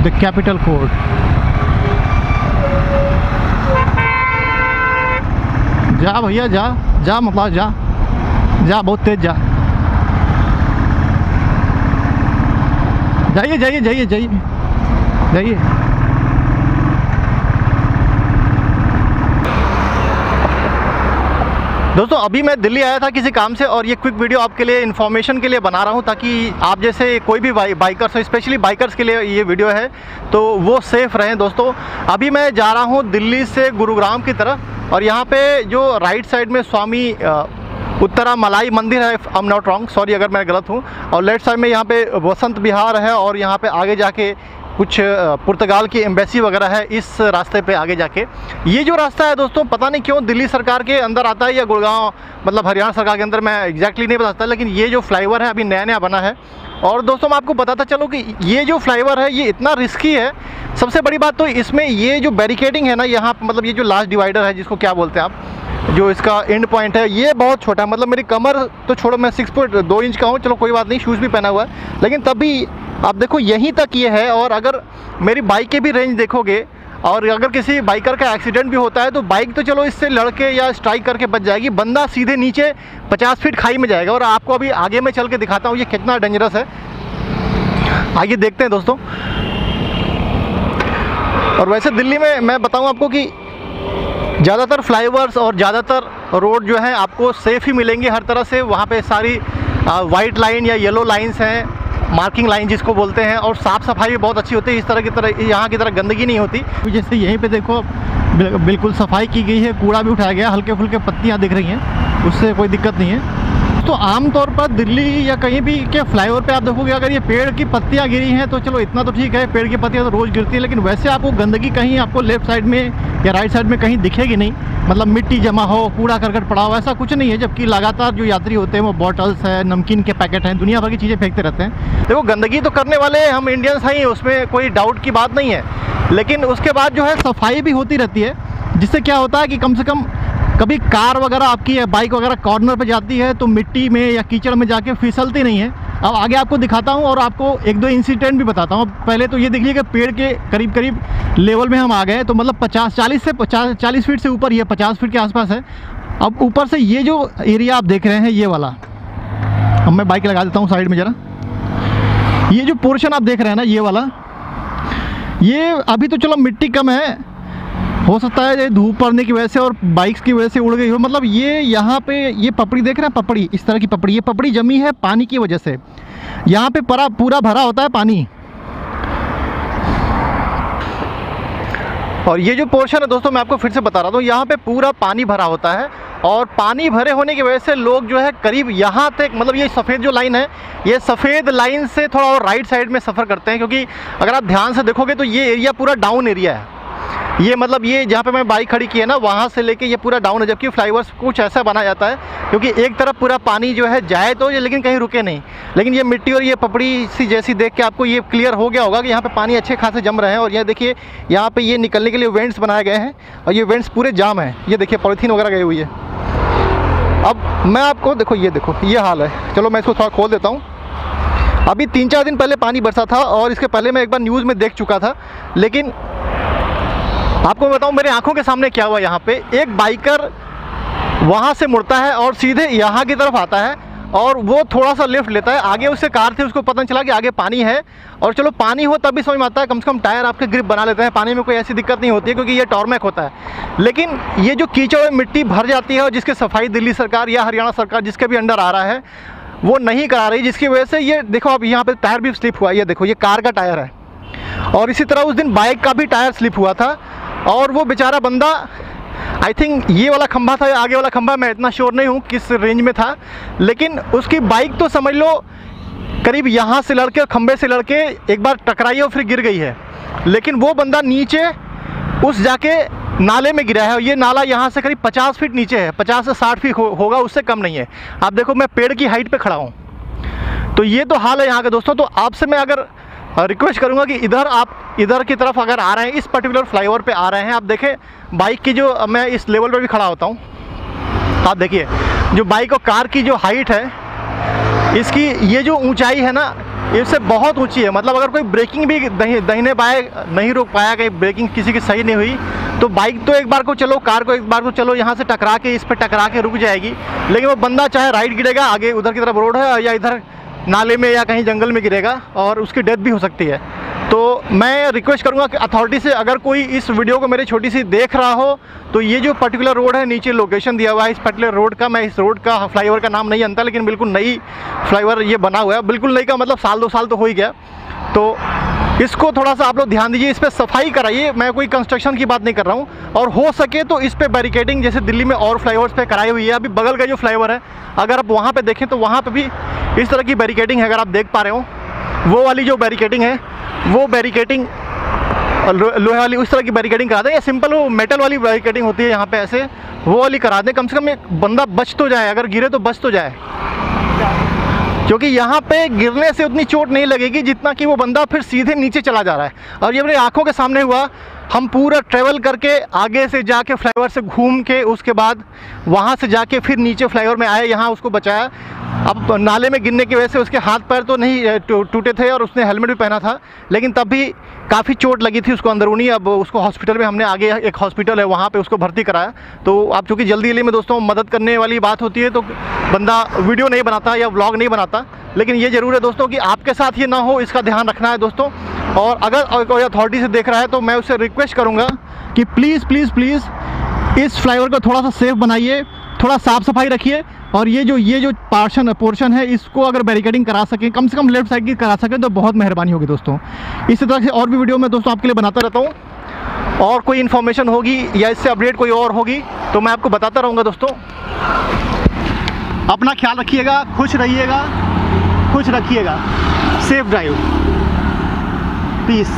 The capital court. जा भैया जा, जा मतलब जा जा, बहुत तेज जा, जाइए जाइए जाइए जाइए जाइए। दोस्तों अभी मैं दिल्ली आया था किसी काम से, और ये क्विक वीडियो आपके लिए इन्फॉर्मेशन के लिए बना रहा हूँ, ताकि आप जैसे कोई भी बाइकर्स हो, स्पेशली बाइकर्स के लिए ये वीडियो है, तो वो सेफ़ रहें। दोस्तों अभी मैं जा रहा हूँ दिल्ली से गुरुग्राम की तरफ, और यहाँ पे जो राइट साइड में स्वामी उत्तरा मलाई मंदिर है, I am not wrong, sorry अगर मैं गलत हूँ, और लेफ्ट साइड में यहाँ पे वसंत विहार है, और यहाँ पे आगे जाके कुछ पुर्तगाल की एम्बेसी वगैरह है इस रास्ते पे आगे जाके। ये जो रास्ता है दोस्तों पता नहीं क्यों दिल्ली सरकार के अंदर आता है या गुड़गांव मतलब हरियाणा सरकार के अंदर, मैं एग्जैक्टली नहीं बता सकता, लेकिन ये जो फ्लाईओवर है अभी नया नया बना है। और दोस्तों मैं आपको बताता चलूँ कि ये जो फ्लाईओवर है ये इतना रिस्की है। सबसे बड़ी बात तो इसमें ये जो बैरिकेडिंग है ना यहाँ, मतलब ये जो लास्ट डिवाइडर है जिसको क्या बोलते हैं आप, जो इसका एंड पॉइंट है ये बहुत छोटा है, मतलब मेरी कमर तो छोड़ो, मैं 6.2 इंच का हूँ, चलो कोई बात नहीं, शूज़ भी पहना हुआ है, लेकिन तब भी आप देखो यहीं तक ये है। और अगर मेरी बाइक के भी रेंज देखोगे, और अगर किसी बाइकर का एक्सीडेंट भी होता है तो बाइक तो चलो इससे लड़के या स्ट्राइक करके बच जाएगी, बंदा सीधे नीचे 50 फीट खाई में जाएगा। और आपको अभी आगे में चल के दिखाता हूँ ये कितना डेंजरस है, आइए देखते हैं दोस्तों। और वैसे दिल्ली में मैं बताऊँ आपको कि ज़्यादातर फ्लाईओवर्स और ज़्यादातर रोड जो है आपको सेफ़ ही मिलेंगे हर तरह से। वहाँ पे सारी वाइट लाइन या येलो लाइंस हैं, मार्किंग लाइन जिसको बोलते हैं, और साफ़ सफाई भी बहुत अच्छी होती है। इस तरह की तरह यहाँ की तरह गंदगी नहीं होती। जैसे यहीं पे देखो बिल्कुल सफाई की गई है, कूड़ा भी उठाया गया, हल्के फुल्के पत्तियाँ दिख रही हैं, उससे कोई दिक्कत नहीं है। तो आमतौर पर दिल्ली या कहीं भी के फ्लाईओवर पे आप देखोगे अगर ये पेड़ की पत्तियाँ गिरी हैं तो चलो इतना तो ठीक है, पेड़ की पत्तियाँ तो रोज़ गिरती है, लेकिन वैसे आपको गंदगी कहीं आपको लेफ्ट साइड में या राइट साइड में कहीं दिखेगी नहीं। मतलब मिट्टी जमा हो, कूड़ा करकट पड़ा हो, ऐसा कुछ नहीं है। जबकि लगातार जो यात्री होते हैं वो बॉटल्स है, नमकीन के पैकेट हैं, दुनिया भर की चीज़ें फेंकते रहते हैं। देखो गंदगी तो करने वाले हम इंडियंस हैं, उसमें कोई डाउट की बात नहीं है, लेकिन उसके बाद जो है सफाई भी होती रहती है, जिससे क्या होता है कि कम से कम कभी कार वगैरह आपकी या बाइक वगैरह कॉर्नर पे जाती है तो मिट्टी में या कीचड़ में जाके फिसलती नहीं है। अब आगे आपको दिखाता हूँ और आपको एक दो इंसिडेंट भी बताता हूँ। पहले तो ये देख लीजिए कि पेड़ के करीब करीब लेवल में हम आ गए, तो मतलब 40 फीट से ऊपर, ये 50 फीट के आसपास है। अब ऊपर से ये जो एरिया आप देख रहे हैं ये वाला, अब मैं बाइक लगा देता हूँ साइड में ज़रा, ये जो पोर्शन आप देख रहे हैं ना ये वाला, ये अभी तो चलो मिट्टी कम है, हो सकता है ये धूप पड़ने की वजह से और बाइक्स की वजह से उड़ गई हो। मतलब ये यहाँ पे ये पपड़ी देख रहे हैं, पपड़ी, इस तरह की पपड़ी, ये पपड़ी जमी है पानी की वजह से। यहाँ पे पूरा भरा होता है पानी। और ये जो पोर्शन है दोस्तों मैं आपको फिर से बता रहा हूँ, यहाँ पे पूरा पानी भरा होता है, और पानी भरे होने की वजह से लोग जो है करीब यहाँ तक, मतलब ये सफ़ेद जो लाइन है, ये सफ़ेद लाइन से थोड़ा और राइट साइड में सफ़र करते हैं, क्योंकि अगर आप ध्यान से देखोगे तो ये एरिया पूरा डाउन एरिया है। ये मतलब ये जहाँ पे मैं बाइक खड़ी की है ना, वहाँ से लेके ये पूरा डाउन है। जबकि फ्लाईओवर्स कुछ ऐसा बनाया जाता है क्योंकि एक तरफ पूरा पानी जो है जाए तो ये, लेकिन कहीं रुके नहीं। लेकिन ये मिट्टी और ये पपड़ी सी जैसी देख के आपको ये क्लियर हो गया होगा कि यहाँ पे पानी अच्छे खासे जम रहे हैं। और ये देखिए यहाँ पे ये निकलने के लिए वेंट्स बनाए गए हैं, और ये वेंट्स पूरे जाम हैं। ये देखिए पॉलीथीन वगैरह गई हुई है। अब मैं आपको देखो ये हाल है। चलो मैं इसको थोड़ा खोल देता हूँ। अभी 3-4 दिन पहले पानी बरसा था, और इसके पहले मैं एक बार न्यूज़ में देख चुका था, लेकिन आपको बताऊं मेरे आंखों के सामने क्या हुआ। यहाँ पे एक बाइकर वहाँ से मुड़ता है और सीधे यहाँ की तरफ आता है, और वो थोड़ा सा लेफ्ट लेता है। आगे उससे कार थी, उसको पता नहीं चला कि आगे पानी है। और चलो पानी हो तब भी समझ में आता है, कम से कम टायर आपके ग्रिप बना लेते हैं, पानी में कोई ऐसी दिक्कत नहीं होती है क्योंकि ये टॉर्मेक होता है। लेकिन ये जो कीचड़ में मिट्टी भर जाती है, और जिसकी सफाई दिल्ली सरकार या हरियाणा सरकार जिसके भी अंडर आ रहा है वो नहीं करा रही, जिसकी वजह से ये देखो अब यहाँ पर टायर भी स्लिप हुआ। ये देखो ये कार का टायर है, और इसी तरह उस दिन बाइक का भी टायर स्लिप हुआ था। और वो बेचारा बंदा, आई थिंक ये वाला खंभा था या आगे वाला खंभा, मैं इतना श्योर नहीं हूँ किस रेंज में था, लेकिन उसकी बाइक तो समझ लो करीब यहाँ से लड़के और खंभे से लड़के एक बार टकराई और फिर गिर गई है। लेकिन वो बंदा नीचे उस जाके नाले में गिरा है, और ये नाला यहाँ से करीब 50 फीट नीचे है, 50 से 60 फीट होगा, उससे कम नहीं है। आप देखो मैं पेड़ की हाइट पे खड़ा हूँ। तो ये तो हाल है यहाँ का दोस्तों। तो आपसे मैं अगर रिक्वेस्ट करूंगा कि आप इधर की तरफ अगर आ रहे हैं, इस पर्टिकुलर फ्लाईओवर पे आ रहे हैं, आप देखें बाइक की जो, मैं इस लेवल पे भी खड़ा होता हूँ, आप देखिए जो बाइक और कार की जो हाइट है, इसकी ये जो ऊंचाई है ना, इससे बहुत ऊंची है। मतलब अगर कोई ब्रेकिंग भी दाहिने बाएं नहीं रोक पाया, कहीं ब्रेकिंग किसी की सही नहीं हुई, तो बाइक तो एक बार को चलो, कार को एक बार को चलो, यहाँ से टकरा के, इस पर टकरा के रुक जाएगी, लेकिन वो बंदा चाहे राइट गिरेगा, आगे उधर की तरफ रोड है, या इधर नाले में या कहीं जंगल में गिरेगा और उसकी डेथ भी हो सकती है। तो मैं रिक्वेस्ट करूंगा कि अथॉरिटी से, अगर कोई इस वीडियो को मेरी छोटी सी देख रहा हो, तो ये जो पर्टिकुलर रोड है, नीचे लोकेशन दिया हुआ है इस पर्टिकुलर रोड का, मैं इस रोड का फ्लाईओवर का नाम नहीं जानता, लेकिन बिल्कुल नई फ्लाईओवर ये बना हुआ है, बिल्कुल नई का मतलब साल 2 साल तो हो ही गया। तो इसको थोड़ा सा आप लोग ध्यान दीजिए, इस पर सफाई कराइए। मैं कोई कंस्ट्रक्शन की बात नहीं कर रहा हूँ, और हो सके तो इस पर बैरिकेडिंग जैसे दिल्ली में और फ्लाईओवर्स पे कराई हुई है। अभी बगल का जो फ्लाईओवर है, अगर आप वहाँ पे देखें तो वहाँ पे भी इस तरह की बैरिकेडिंग है, अगर आप देख पा रहे हो, वो वाली जो बैरिकेडिंग है, वो बैरिकेडिंग लोहे वाली उस तरह की बैरिकेडिंग करा दें, या सिंपल वो मेटल वाली बैरिकेडिंग होती है यहाँ पे ऐसे, वो वाली करा दें। कम से कम एक बंदा बच तो जाए, अगर गिरे तो बच तो जाए, क्योंकि यहाँ पे गिरने से उतनी चोट नहीं लगेगी जितना कि वो बंदा फिर सीधे नीचे चला जा रहा है। और ये अपनी आंखों के सामने हुआ, हम पूरा ट्रेवल करके आगे से जाके फ्लाईओवर से घूम के, उसके बाद वहाँ से जाके फिर नीचे फ्लाईओवर में आए, यहाँ उसको बचाया। अब नाले में गिरने की वजह से उसके हाथ पैर तो नहीं टूटे थे और उसने हेलमेट भी पहना था, लेकिन तब भी काफ़ी चोट लगी थी उसको अंदरूनी। अब उसको हॉस्पिटल में, हमने आगे एक हॉस्पिटल है वहाँ पे उसको भर्ती कराया। तो आप चूँकि जल्दी में दोस्तों मदद करने वाली बात होती है, तो बंदा वीडियो नहीं बनाता या व्लॉग नहीं बनाता, लेकिन ये ज़रूर है दोस्तों कि आपके साथ ये ना हो, इसका ध्यान रखना है दोस्तों। और अगर कोई अथॉरिटी से देख रहा है तो मैं उससे रिक्वेस्ट करूँगा कि प्लीज़ प्लीज़ प्लीज़ इस फ्लाईओवर को थोड़ा सा सेफ बनाइए, थोड़ा साफ़ सफाई रखिए, और ये जो पोर्शन है, इसको अगर बैरिकेडिंग करा सकें, कम से कम लेफ्ट साइड की करा सकें, तो बहुत मेहरबानी होगी दोस्तों। इसी तरह से और भी वीडियो मैं दोस्तों आपके लिए बनाता रहता हूँ, और कोई इन्फॉर्मेशन होगी या इससे अपडेट कोई और होगी तो मैं आपको बताता रहूँगा दोस्तों। अपना ख्याल रखिएगा, खुश रहिएगा, खुश रखिएगा, सेफ ड्राइव, पीस।